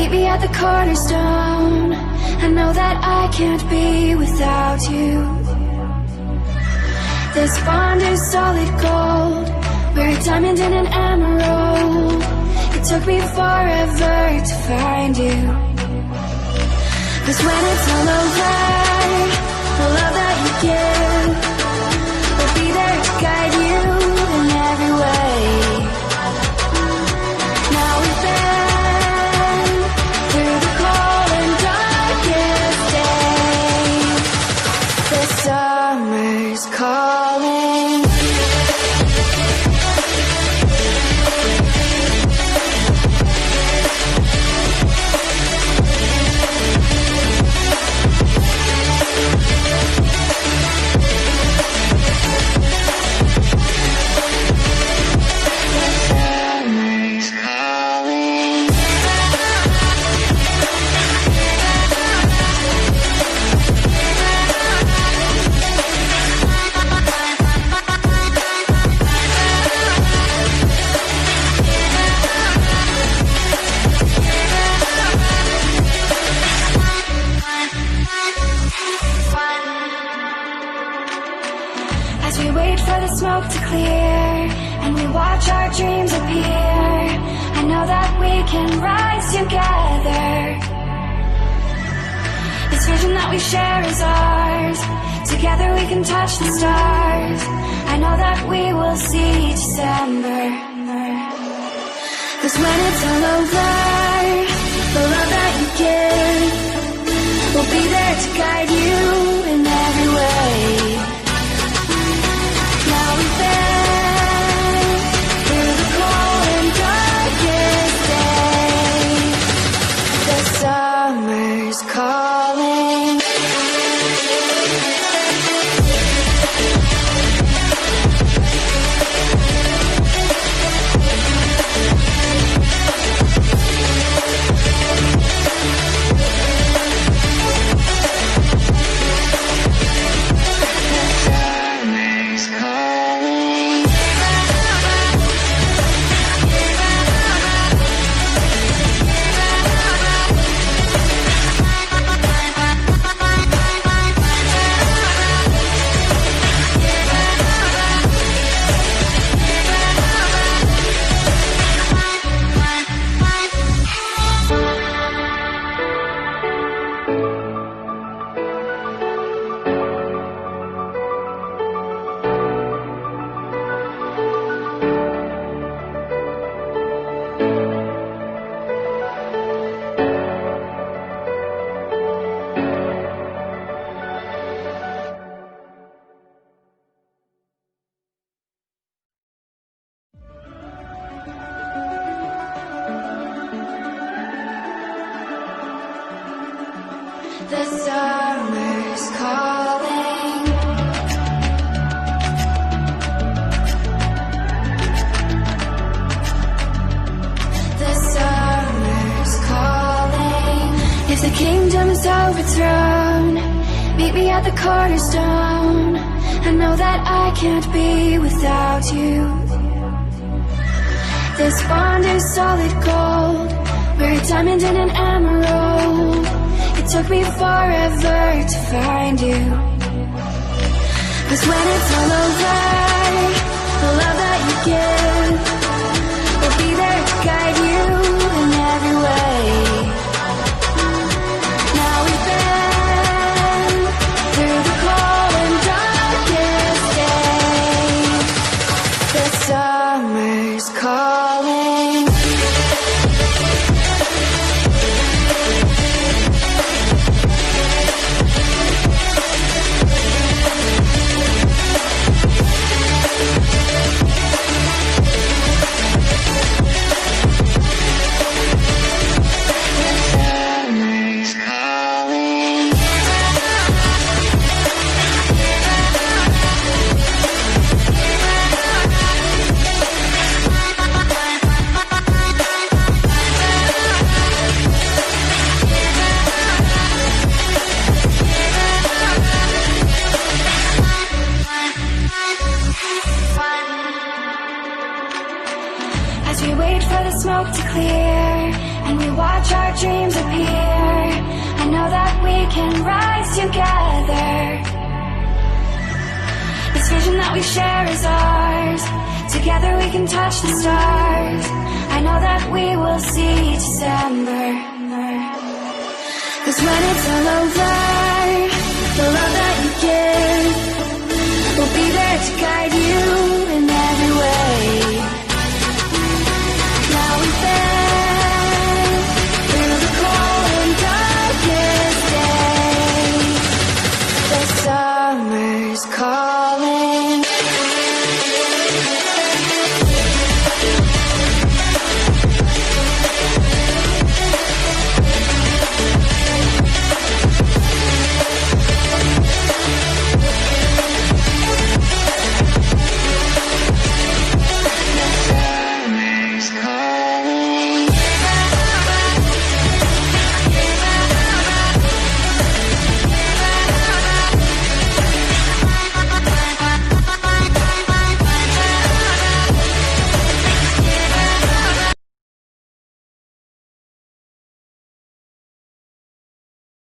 meet me at the cornerstone. I know that I can't be without you. This bond is solid gold. We're a diamond in an emerald. It took me forever to find you. 'Cause when it's all over, the love that you give will be there to guide you in every way. Now we've been through the cold and darkest days. The summer's calling. As we wait for the smoke to clear and we watch our dreams appear, I know that we can rise together. This vision that we share is ours. Together we can touch the stars. I know that we will see December. 'Cause when it's all over, the love that you give will be there to guide you in every way. Now we've been through the cold and darkest days. The summer's calling. The summer's calling. The summer's calling. If the kingdom is overthrown, meet me at the cornerstone. I know that I can't be without you. This bond is solid gold. We're a diamond in an emerald. It took me forever to find you. 'Cause when it's all over, the love that you give will be there to guide you in every way. Now we've been through the cold and darkest days. The summer's calling. that we share is ours. Together we can touch the stars. I know that we will see December. 'Cause when it's all over,